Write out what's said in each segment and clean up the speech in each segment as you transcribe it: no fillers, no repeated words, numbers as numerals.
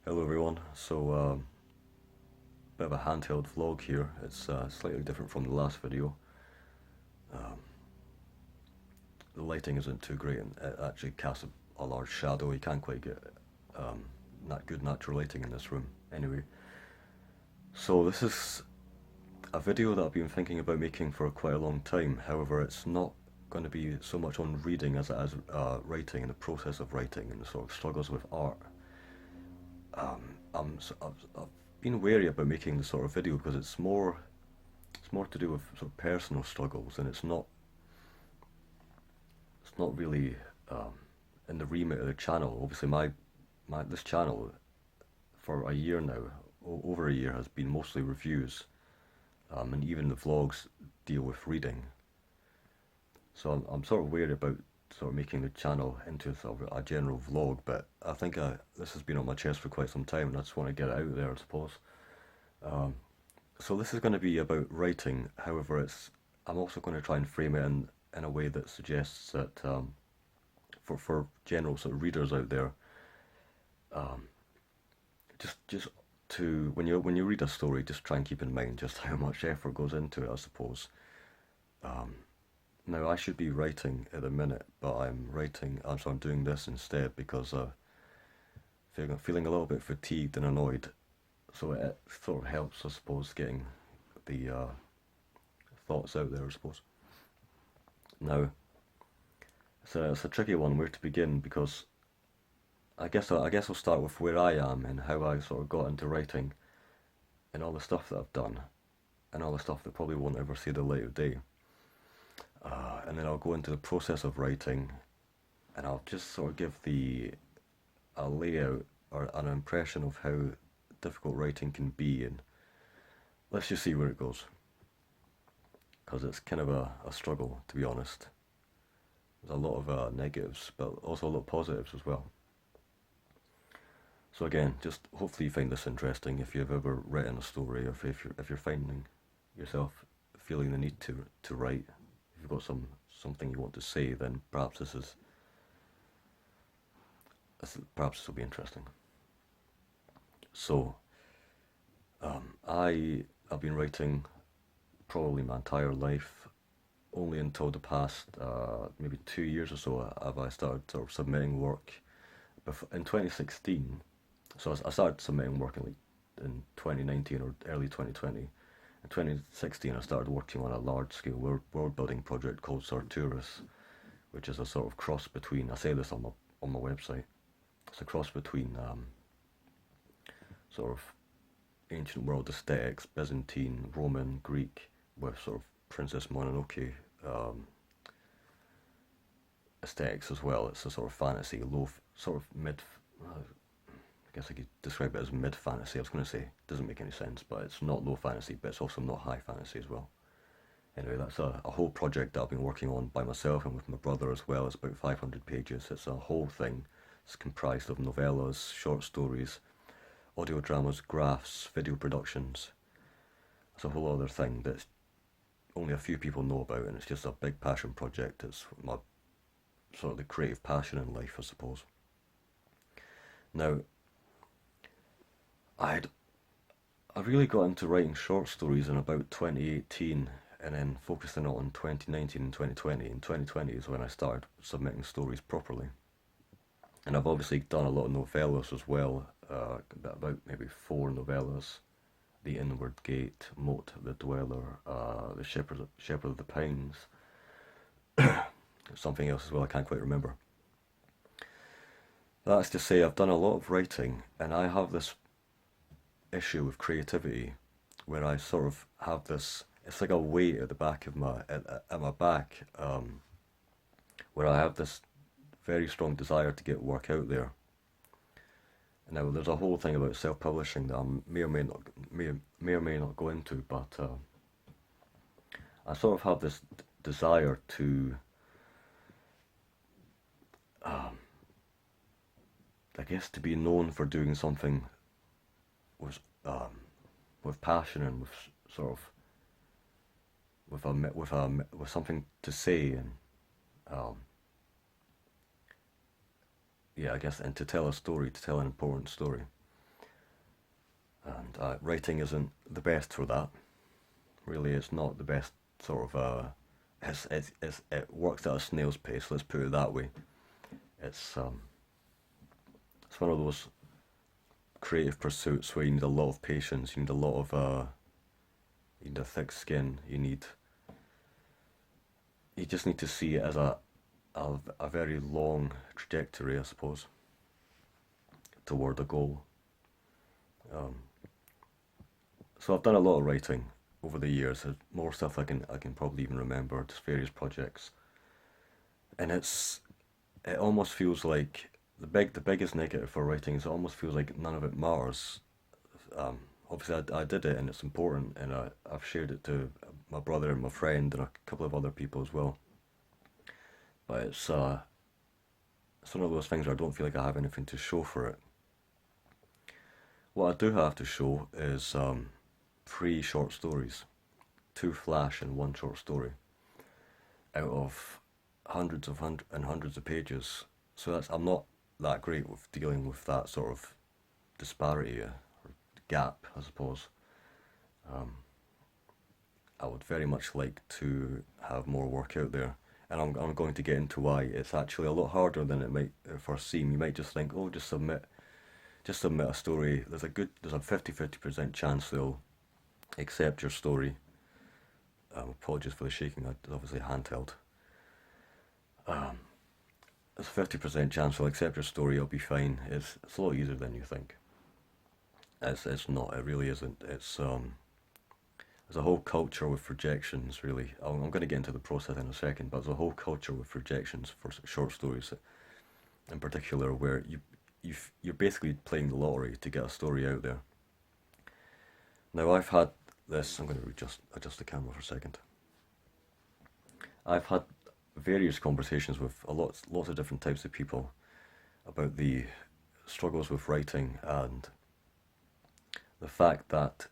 Hello everyone. Bit of a handheld vlog here. It's slightly different from the last video. Um, the lighting isn't too great and it actually casts a large shadow. You can't quite get um, not good natural lighting in this room. Anyway, so this is a video that I've been thinking about making for quite a long time. However, it's not going to be so much on reading as it is writing and the process of writing and the sort of struggles with art. I've been wary about making this sort of video because it's more to do with sort of personal struggles, and it's not really um, in the remit of the channel. Obviously, my this channel for a year now, over a year, has been mostly reviews, and even the vlogs deal with reading. So I'm sort of wary about sort of making the channel into sort of a general vlog, but I think this has been on my chest for quite some time, and I just want to get it out there, I suppose. Um, so this is going to be about writing. However, I'm also going to try and frame it in a way that suggests that for general sort of readers out there, um, just to when you read a story, just try and keep in mind just how much effort goes into it, I suppose. Um, Now I should be writing at the minute, but I'm doing this instead because feeling a little bit fatigued and annoyed. So it sort of helps, I suppose, getting the thoughts out there, I suppose. Now, it's a tricky one where to begin because I guess I'll start with where I am and how I sort of got into writing and all the stuff that I've done and all the stuff that probably won't ever see the light of day. And then I'll go into the process of writing, and I'll just sort of give a layout or an impression of how difficult writing can be, and let's just see where it goes, because it's kind of a struggle, to be honest. There's a lot of negatives, but also a lot of positives as well. So again, just hopefully you find this interesting if you've ever written a story, or if you're finding yourself feeling the need to write. If you've got something you want to say, then perhaps this will be interesting. So, I've been writing probably my entire life. Only until the past maybe 2 years or so have I started sort of submitting work. In 2016, so I started submitting work in 2019 or early 2020. In 2016, I started working on a large-scale world building project called Sartoris, which is a sort of cross between. I say this on my website. It's a cross between sort of ancient world aesthetics, Byzantine, Roman, Greek, with sort of Princess Mononoke um, aesthetics as well. It's a sort of fantasy, sort of mid. I guess I could describe it as mid fantasy. I was going to say it doesn't make any sense, but it's not low fantasy, but it's also not high fantasy as well. Anyway, that's a whole project that I've been working on by myself and with my brother as well. It's about 500 pages. It's a whole thing. It's comprised of novellas, short stories, audio dramas, graphs, video productions. It's a whole other thing that only a few people know about, and it's just a big passion project. It's my sort of the creative passion in life, I suppose. Now, I'd I really got into writing short stories in about 2018, and then focusing on 2019 and 2020. In 2020 is when I started submitting stories properly. And I've obviously done a lot of novellas as well, about maybe four novellas. The Inward Gate, Moat the Dweller, The Shepherd of the Pines, something else as well, I can't quite remember. That's to say, I've done a lot of writing, and I have this issue with creativity where I sort of have this. It's like a weight at the back of at my back, where I have this very strong desire to get work out there. Now, there's a whole thing about self-publishing that I may or may not go into, but I sort of have this desire to, um, I guess, to be known for doing something with um, with passion and with sort of with something to say, and um, yeah, I guess, and to tell a story, to tell an important story. And writing isn't the best for that. Really, it's not the best sort of. It works at a snail's pace. Let's put it that way. It's um, it's one of those creative pursuits where you need a lot of patience. You need a lot of you need a thick skin. You just need to see it as a very long trajectory, I suppose, toward a goal. Um, so I've done a lot of writing over the years. More stuff I can probably even remember. Just various projects, and it almost feels like the biggest negative for writing is it almost feels like none of it matters. Um, Obviously, I did it and it's important, and I've shared it to my brother and my friend and a couple of other people as well. But it's one of those things where I don't feel like I have anything to show for it. What I do have to show is three short stories, two flash and one short story, out of hundreds of pages. So I'm not that great with dealing with that sort of disparity or gap, I suppose. Um, I would very much like to have more work out there, and I'm going to get into why it's actually a lot harder than it might first seem. You might just think, oh, just submit a story. There's a 50% chance they'll accept your story. Apologies for the shaking. It's obviously handheld. Um, there's a 50% chance they'll accept your story. It'll be fine. It's a lot easier than you think. It's not. It really isn't. There's a whole culture with rejections. Really, I'm going to get into the process in a second, but there's a whole culture with rejections for short stories, in particular, where you're basically playing the lottery to get a story out there. Now I've had this. I'm going to adjust the camera for a second. I've had various conversations with lots of different types of people about the struggles with writing and the fact that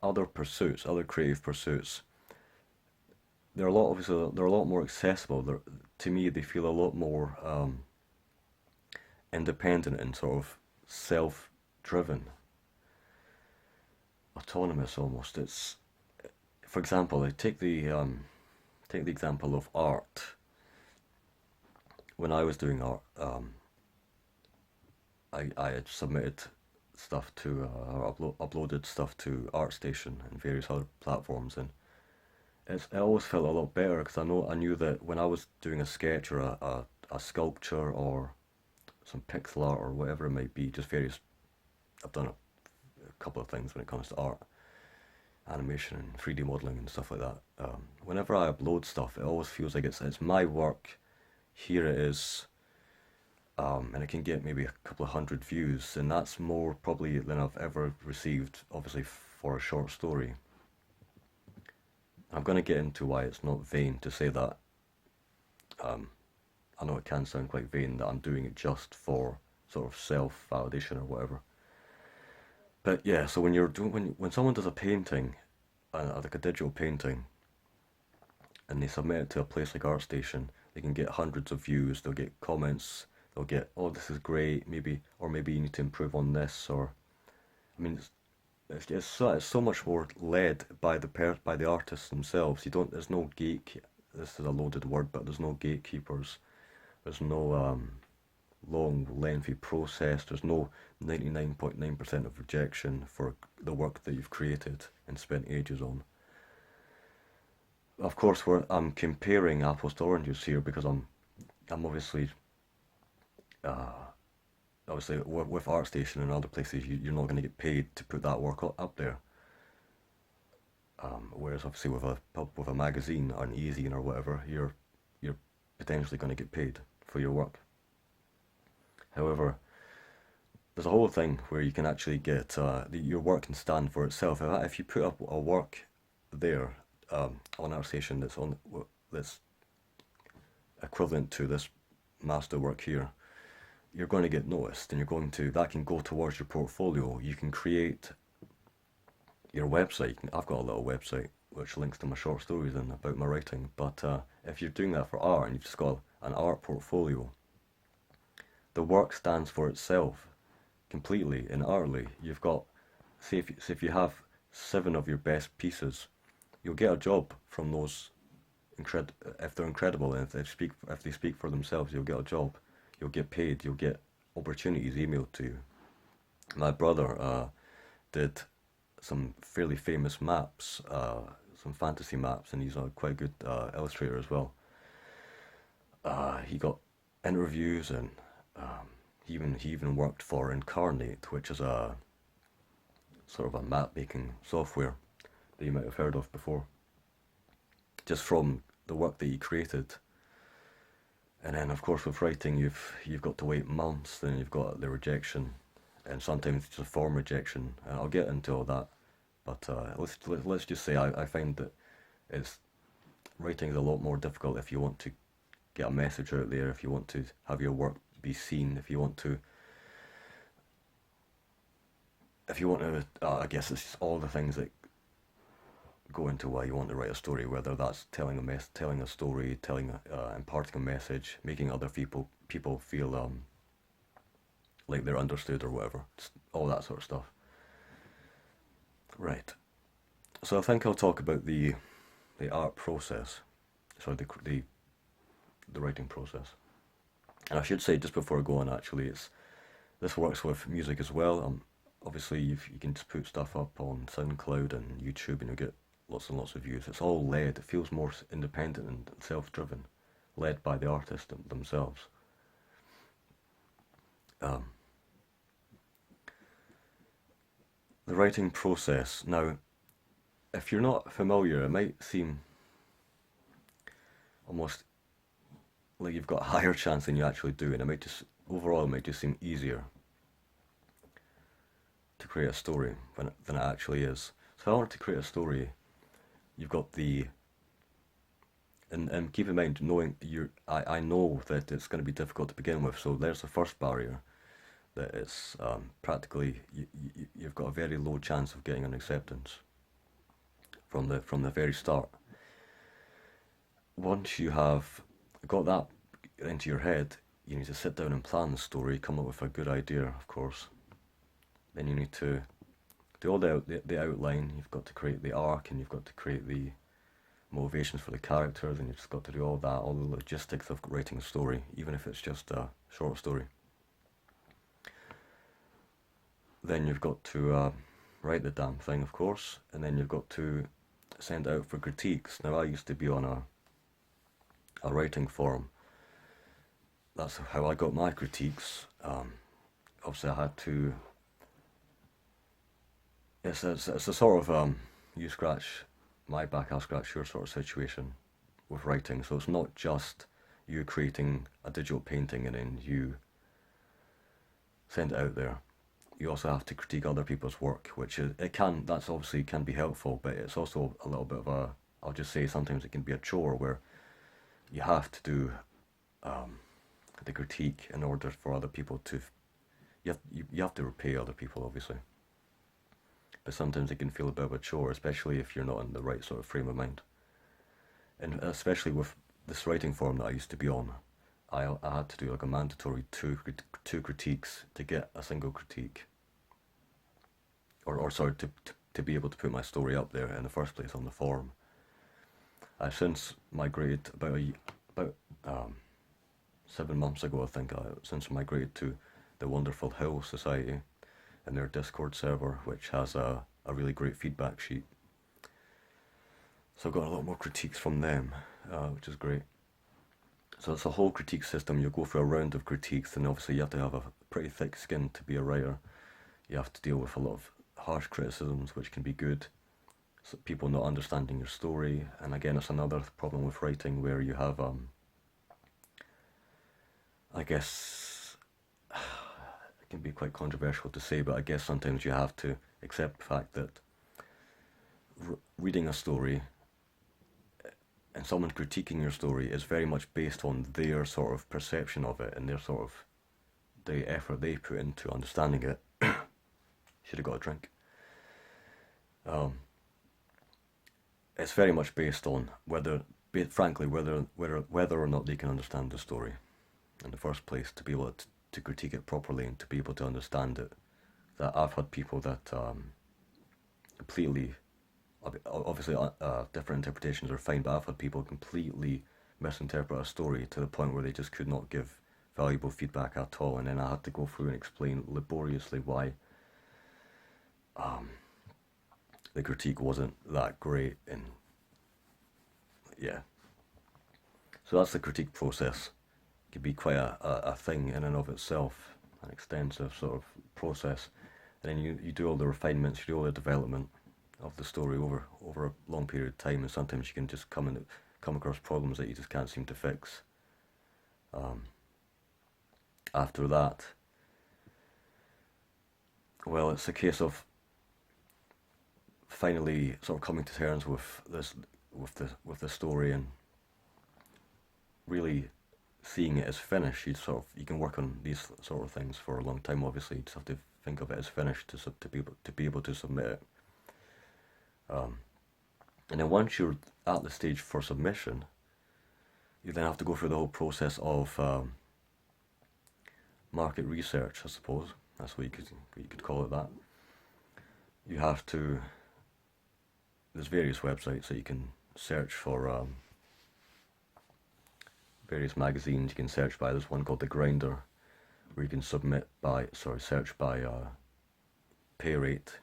other creative pursuits, they're a lot more accessible. To me, they feel a lot more independent and sort of self-driven, autonomous almost. It's, for example, I take the example of art. When I was doing art, I had submitted stuff to uploaded stuff to ArtStation and various other platforms, and it always felt a lot better because I knew that when I was doing a sketch or a sculpture or some pixel art or whatever it might be, just various. I've done a couple of things when it comes to art, animation and 3D modeling and stuff like that. Whenever I upload stuff, it always feels like it's my work. Here it is, and it can get maybe a couple of hundred views, and that's more probably than I've ever received, obviously for a short story. I'm going to get into why it's not vain to say that. Um, I know it can sound quite vain that I'm doing it just for sort of self-validation or whatever. But yeah, so when someone does a painting, like a digital painting, and they submit it to a place like ArtStation, they can get hundreds of views. They'll get comments. They'll get, oh, this is great, maybe you need to improve on this, or I mean, it's so much more led by by the artists themselves. There's no gate. This is a loaded word, but there's no gatekeepers. There's no long, lengthy process. There's no 99.9% of rejection for the work that you've created and spent ages on. Of course, I'm comparing apples to oranges here because I'm uh, obviously with ArtStation and other places, you're not going to get paid to put that work up there. Whereas obviously with a magazine or an e-zine or whatever, you're potentially going to get paid for your work. However, there's a whole thing where you can actually get your work can stand for itself. If you put up a work there on our station that's equivalent to this masterwork here, you're going to get noticed, and that can go towards your portfolio. You can create your website. I've got a little website which links to my short stories and about my writing. But if you're doing that for art and you've just got an art portfolio, the work stands for itself completely and utterly. You've got, say if you have seven of your best pieces, you'll get a job from those if they're incredible and if they speak for themselves, you'll get a job. You'll get paid. You'll get opportunities emailed to you. My brother did some fairly famous maps, some fantasy maps, and he's a quite good illustrator as well. He got interviews, and he even worked for Incarnate, which is a sort of a map making software that you might have heard of before. Just from the work that he created. And then, of course, with writing, you've got to wait months. Then you've got the rejection, and sometimes it's just form rejection. And I'll get into all that, but let's just say I find that it's writing is a lot more difficult if you want to get a message out there, if you want to have your work be seen, if you want to, I guess it's all the things that go into why you want to write a story, whether that's telling a story, imparting a message, making other people feel like they're understood or whatever, just all that sort of stuff. Right. So I think I'll talk about the art process, sorry, the writing process. And I should say just before I go on, actually, this works with music as well. Obviously, you can just put stuff up on SoundCloud and YouTube, and you'll get lots and lots of views. It's all led. It feels more independent and self-driven, led by the artist themselves. Um, the writing process. Now, if you're not familiar, it might seem almost like you've got a higher chance than you actually do, and it might just seem easier to create a story than it actually is. So, in order to create a story, you've got and keep in mind, I know that it's going to be difficult to begin with. So there's the first barrier, that it's practically you've got a very low chance of getting an acceptance from the very start. Once you have got that into your head, you need to sit down and plan the story, come up with a good idea, of course. Then you need to do all the outline. You've got to create the arc, and you've got to create the motivations for the characters, and you've just got to do all that, all the logistics of writing a story, even if it's just a short story. Then you've got to write the damn thing, of course, and then you've got to send it out for critiques. Now, I used to be on a writing forum. That's how I got my critiques. Obviously, I had to. It's a sort of you scratch my back, I'll scratch your sort of situation with writing. So it's not just you creating a digital painting and then you send it out there. You also have to critique other people's work, which that's obviously can be helpful, but it's also a little bit of I'll just say sometimes it can be a chore where you have to do the critique in order for other people to, you have to repay other people, obviously. But sometimes it can feel a bit of a chore, especially if you're not in the right sort of frame of mind. And especially with this writing forum that I used to be on, I had to do like a mandatory two critiques to get a single critique. Or sorry, to be able to put my story up there in the first place on the forum. I've since migrated about 7 months ago, I think, since migrated to the wonderful Hill Society and their Discord server, which has a really great feedback sheet. So I've got a lot more critiques from them, which is great. So it's a whole critique system. You go through a round of critiques, and obviously you have to have a pretty thick skin to be a writer. You have to deal with a lot of harsh criticisms, which can be good. So people not understanding your story, and again, it's another problem with writing where you have, I guess, it can be quite controversial to say, but I guess sometimes you have to accept the fact that reading a story and someone critiquing your story is very much based on their sort of perception of it and their sort of the effort they put into understanding it. Should have got a drink. It's very much based on frankly, whether or not they can understand the story in the first place to be able to critique it properly and to be able to understand it. That I've had people that completely, obviously different interpretations are fine, but I've had people completely misinterpret a story to the point where they just could not give valuable feedback at all, and then I had to go through and explain laboriously why the critique wasn't that great, and yeah. So that's the critique process. It can be quite a thing in and of itself, an extensive sort of process. And then you do all the refinements, you do all the development of the story over a long period of time, and sometimes you can just come across problems that you just can't seem to fix. After that, well, it's a case of finally sort of coming to terms with the story and really seeing it as finished. You can work on these sort of things for a long time. Obviously, you just have to think of it as finished to be able to submit it. And then once you're at the stage for submission, you then have to go through the whole process of market research, I suppose. That's what you could call it that. You have to. There's various websites that you can search for various magazines. You can search by. There's one called The Grinder, where you can search by pay rate,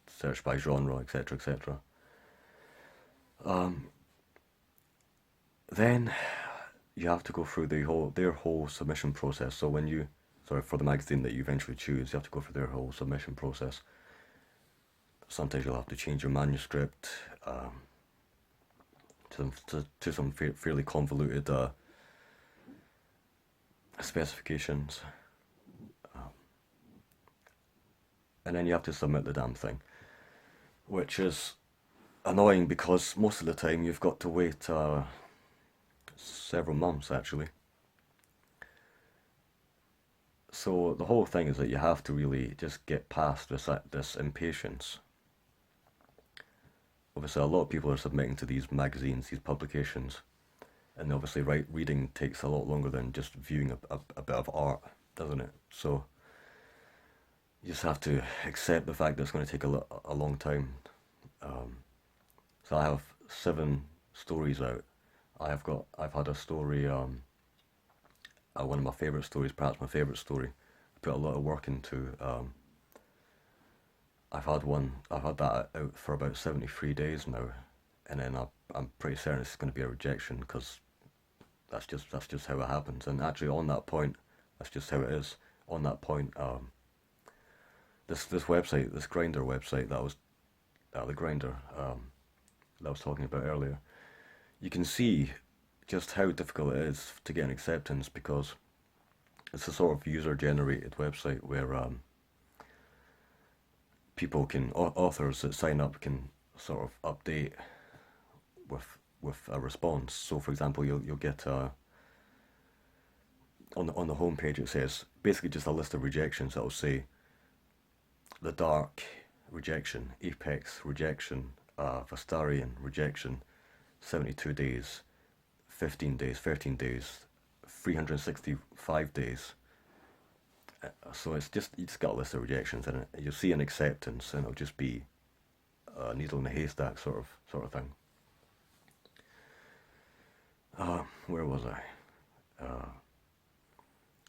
search by genre, etc., etc. Then you have to go through their whole submission process. So for the magazine that you eventually choose, you have to go through their whole submission process. Sometimes you'll have to change your manuscript to some fairly convoluted specifications, and then you have to submit the damn thing, which is annoying because most of the time you've got to wait several months actually. So the whole thing is that you have to really just get past this impatience. Obviously, a lot of people are submitting to these magazines, these publications, and obviously reading takes a lot longer than just viewing a bit of art, doesn't it? So you just have to accept the fact that it's going to take a long time. So I have 7 stories out. I've had a story, one of my favourite stories, perhaps my favourite story. I put a lot of work into. I've had that out for about 73 days now, and then I'm pretty certain it's going to be a rejection because that's just how it happens. And actually, on that point, that's just how it is. On that point, this website, this Grinder website that was the Grinder that I was talking about earlier, you can see just how difficult it is to get an acceptance because it's a sort of user-generated website where authors that sign up can sort of update with a response. So, for example, you'll get on the home page it says basically just a list of rejections that will say The Dark rejection, Apex rejection, Vastarian rejection, 72 days, 15 days, 13 days, 365 days. So it's just, you just got a list of rejections and you'll see an acceptance and it'll just be a needle in a haystack sort of thing. Where was I?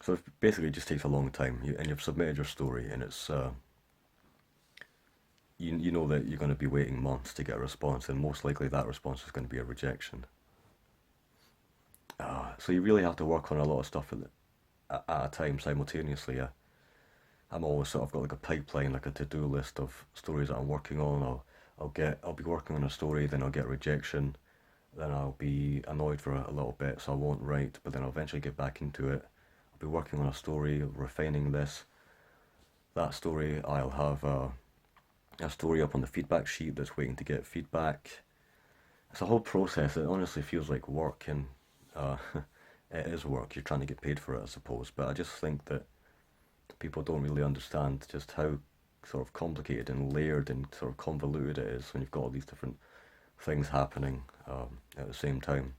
So it basically just takes a long time, and you've submitted your story, and it's you know that you're going to be waiting months to get a response, and most likely that response is going to be a rejection. So you really have to work on a lot of stuff at a time simultaneously. I'm always sort of got like a pipeline, like a to-do list of stories that I'm working on. I'll be working on a story, then I'll get rejection, then I'll be annoyed for a little bit, so I won't write, but then I'll eventually get back into it. I'll be working on a story, refining that story. I'll have a story up on the feedback sheet that's waiting to get feedback. It's a whole process. It honestly feels like work, and it is work. You're trying to get paid for it, I suppose. But I just think that people don't really understand just how sort of complicated and layered and sort of convoluted it is when you've got all these different things happening at the same time.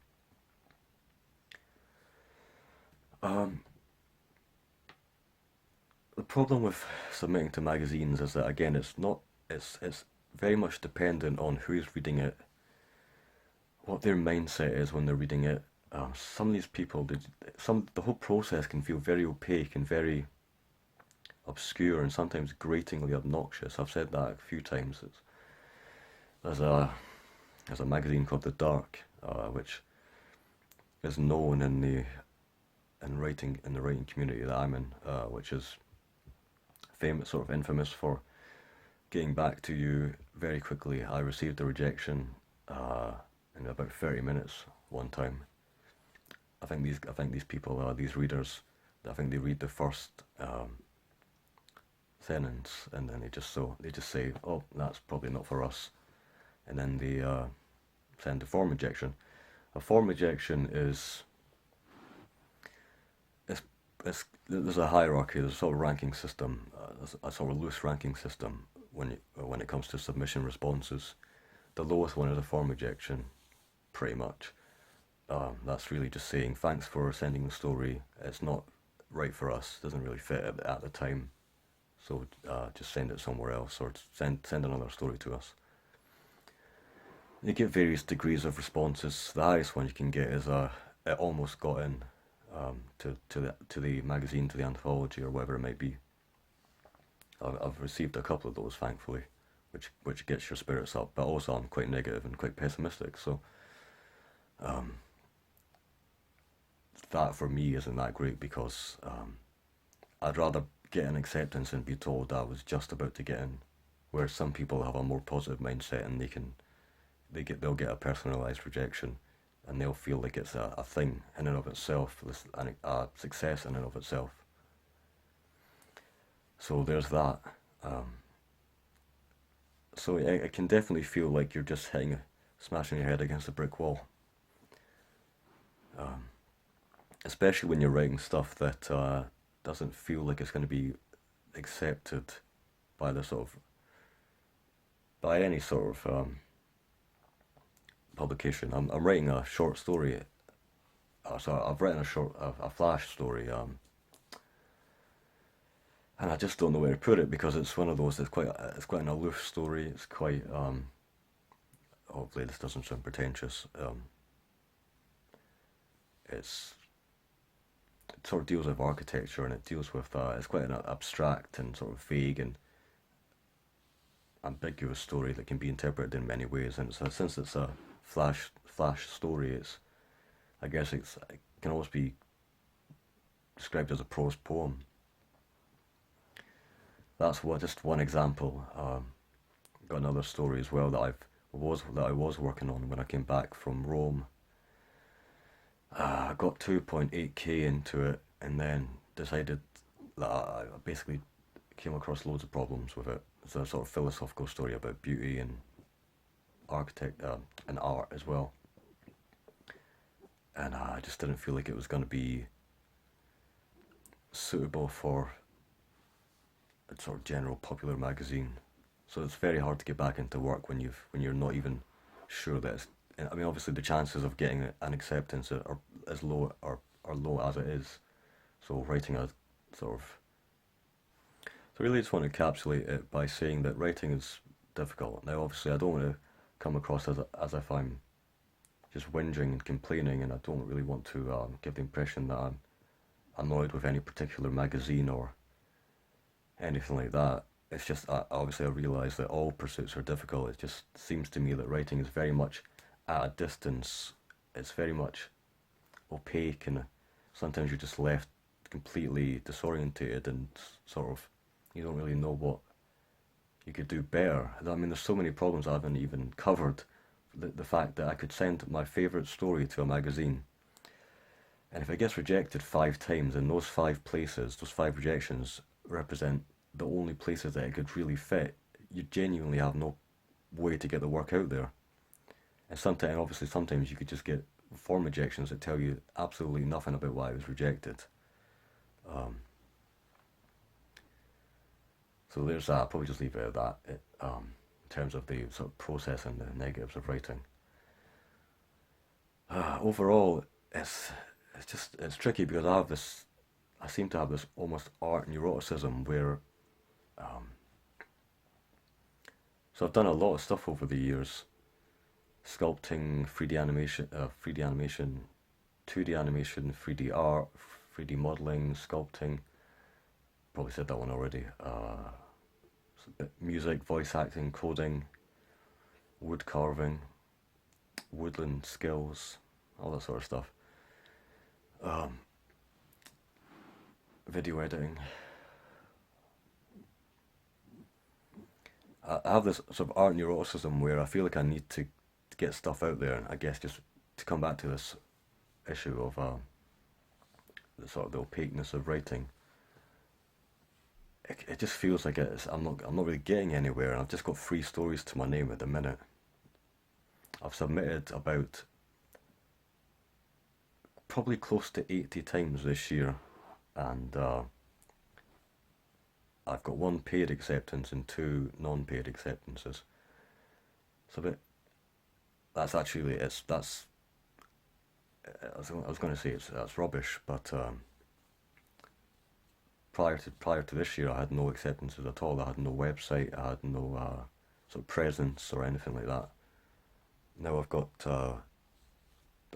The problem with submitting to magazines is that again, it's very much dependent on who's reading it, what their mindset is when they're reading it. Some of these people, the whole process can feel very opaque and very obscure and sometimes gratingly obnoxious. I've said that a few times. There's a there's a magazine called The Dark, which is known in the writing community that I'm in, which is famous, sort of infamous for getting back to you very quickly. I received a rejection in about 30 minutes one time. I think these people, these readers, I think they read the first sentence and then they just say, oh, that's probably not for us, and then they send a form rejection. A form rejection is there's a hierarchy, there's a sort of ranking system, there's a sort of loose ranking system when it comes to submission responses. The lowest one is a form rejection, pretty much. That's really just saying thanks for sending the story. It's not right for us. Doesn't really fit at the time. So just send it somewhere else or send another story to us. You get various degrees of responses. The highest one you can get is it almost got in to the magazine, to the anthology or whatever it might be. I've received a couple of those, thankfully, which gets your spirits up. But also I'm quite negative and quite pessimistic, so um, that for me isn't that great because I'd rather get an acceptance and be told I was just about to get in, whereas some people have a more positive mindset and they'll get a personalized rejection and they'll feel like it's a thing in and of itself, a success in and of itself. So there's that. Um, so it can definitely feel like you're just smashing your head against a brick wall. Um, Especially when you're writing stuff that doesn't feel like it's going to be accepted by by any sort of publication. I'm writing a short story. So I've written a flash story, and I just don't know where to put it because it's one of those. It's quite an aloof story. It's quite hopefully this doesn't sound pretentious. It's It sort of deals with architecture and it deals with it's quite an abstract and sort of vague and ambiguous story that can be interpreted in many ways. And so since it's a flash story, I guess it can almost be described as a prose poem. That's just one example. Got another story as well that I was working on when I came back from Rome. I got 2.8k into it and then decided that I basically came across loads of problems with it. It's a sort of philosophical story about beauty and and art as well. And I just didn't feel like it was going to be suitable for a sort of general popular magazine. So it's very hard to get back into work when you're not even sure that it's. I mean, obviously the chances of getting an acceptance are as low are low as it is. So writing a sort of so really just want to encapsulate it by saying that writing is difficult. Now, obviously, I don't want to come across as if I'm just whinging and complaining, and I don't really want to give the impression that I'm annoyed with any particular magazine or anything like that. It's just obviously I realise that all pursuits are difficult. It just seems to me that writing is very much at a distance. It's very much opaque, and sometimes you're just left completely disorientated and sort of you don't really know what you could do better. I mean, there's so many problems I haven't even covered. The fact that I could send my favourite story to a magazine, and if it gets rejected 5 times, and those 5 places, those 5 rejections represent the only places that it could really fit, you genuinely have no way to get the work out there. And sometimes you could just get form rejections that tell you absolutely nothing about why it was rejected. Um, so there's that. I'll probably just leave it at that. In terms of the sort of process and the negatives of writing. Overall, it's tricky because I have this I seem to have this almost art neuroticism where, um, so I've done a lot of stuff over the years, sculpting, 3D animation, 2D animation, 3D art, 3D modeling, sculpting. Probably said that one already. Music, voice acting, coding, wood carving, woodland skills, all that sort of stuff. Um, Video editing. I have this sort of art neuroticism where I feel like I need to get stuff out there. I guess just to come back to this issue of the sort of the opaqueness of writing. It just feels like I'm not really getting anywhere. I've just got 3 stories to my name at the minute. I've submitted about probably close to 80 times this year, and I've got 1 paid acceptance and 2 non-paid acceptances. So that's actually it's that's I was going to say that's rubbish, but prior to this year, I had no acceptances at all. I had no website. I had no sort of presence or anything like that. Now I've got. I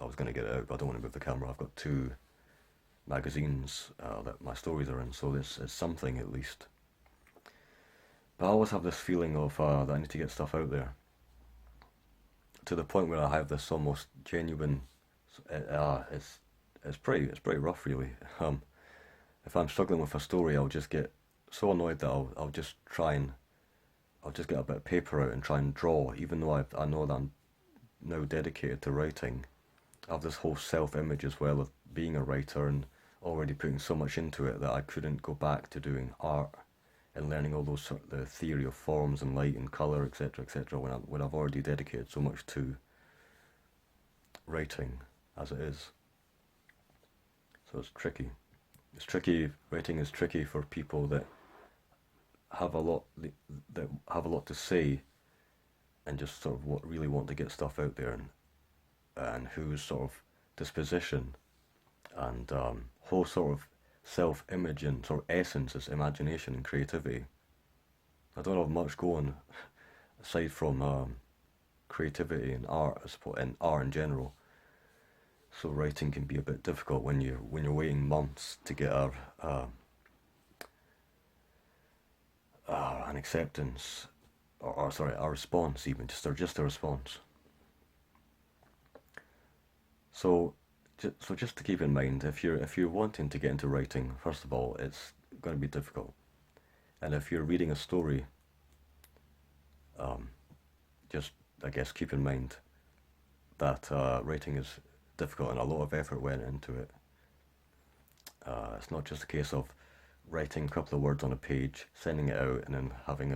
was going to get it out, but I don't want to move the camera. I've got 2 magazines that my stories are in, so this is something at least. But I always have this feeling of that I need to get stuff out there, to the point where I have this almost genuine. It's pretty rough, really. If I'm struggling with a story, I'll just get so annoyed that I'll just get a bit of paper out and try and draw, even though I know that I'm now dedicated to writing. I have this whole self-image as well of being a writer and already putting so much into it that I couldn't go back to doing art and learning all those sort of the theory of forms and light and color, etc., etc. When I've already dedicated so much to writing as it is. So it's tricky. It's tricky. Writing is tricky for people that have a lot that have a lot to say and just sort of really want to get stuff out there, and whose sort of disposition and whole sort of self-image and sort of essence is imagination and creativity. I don't have much going aside from creativity and art, I suppose, and art in general. So writing can be a bit difficult when you're waiting months to get an acceptance, or sorry, a response, even just a response. So just to keep in mind, if you're wanting to get into writing, first of all, it's going to be difficult. And if you're reading a story, um, just I guess keep in mind that writing is difficult and a lot of effort went into it. It's not just a case of writing a couple of words on a page, sending it out, and then having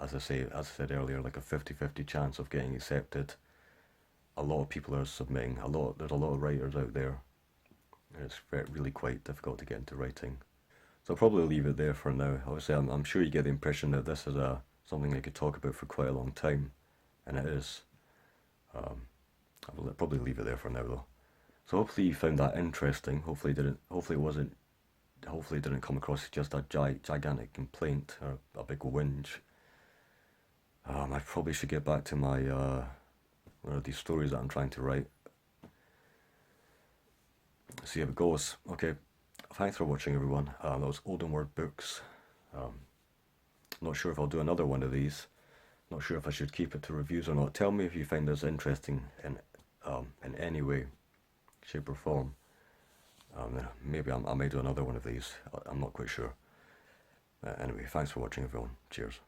as I said earlier, like a 50-50 chance of getting accepted. A lot of people are submitting. There's a lot of writers out there. And it's really quite difficult to get into writing. So I'll probably leave it there for now. Obviously, I'm sure you get the impression that this is something I could talk about for quite a long time, and it is. Um, I'll probably leave it there for now, though. So hopefully you found that interesting. Hopefully it didn't come across as just a gigantic complaint or a big whinge. I probably should get back to my one of these stories that I'm trying to write. See how it goes. Okay, thanks for watching, everyone. That was Olden Word Books. Um, Not sure if I'll do another one of these. Not sure if I should keep it to reviews or not. Tell me if you find this interesting in any way, shape or form. Maybe I may do another one of these. I'm not quite sure. Anyway, thanks for watching, everyone. Cheers.